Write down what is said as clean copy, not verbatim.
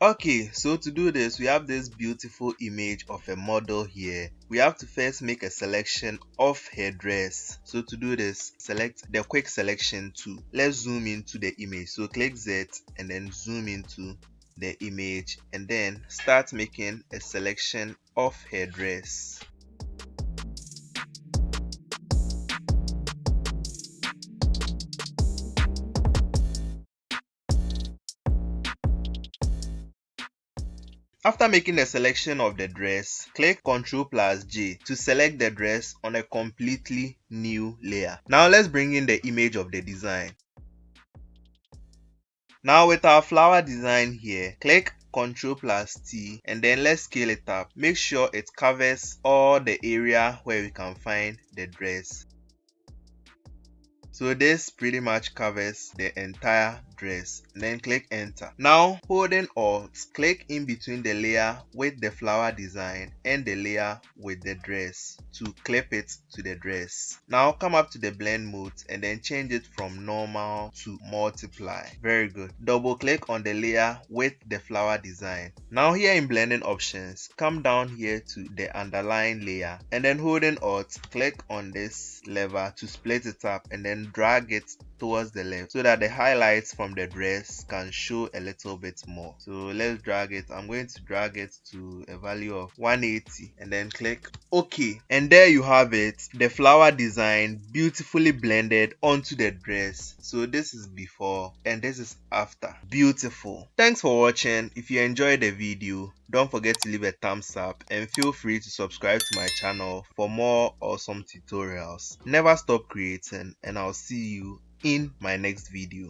Okay, so to do this, we have this beautiful image of a model here. We have to first make a selection of her dress. So to do this, select the quick selection tool. Let's zoom into the image. So click Z and then zoom into the image and then start making a selection of her dress. After making a selection of the dress, click Ctrl+J to select the dress on a completely new layer. Now let's bring in the image of the design. Now with our flower design here, click Ctrl+T and then let's scale it up. Make sure it covers all the area where we can find the dress. So this pretty much covers the entire dress. Then click enter. Now holding Alt, click in between the layer with the flower design and the layer with the dress to clip it to the dress. Now come up to the blend mode and then change it from normal to multiply. Very good. Double click on the layer with the flower design. Now here in blending options, come down here to the underlying layer and then holding Alt, click on this lever to split it up and then drag it towards the left so that the highlights from the dress can show a little bit more. So let's drag it. I'm going to drag it to a value of 180 and then click OK. And there you have it, the flower design beautifully blended onto the dress. So this is before and this is after. Beautiful. Thanks for watching. If you enjoyed the video, don't forget to leave a thumbs up and feel free to subscribe to my channel for more awesome tutorials. Never stop creating and I'll see you in my next video.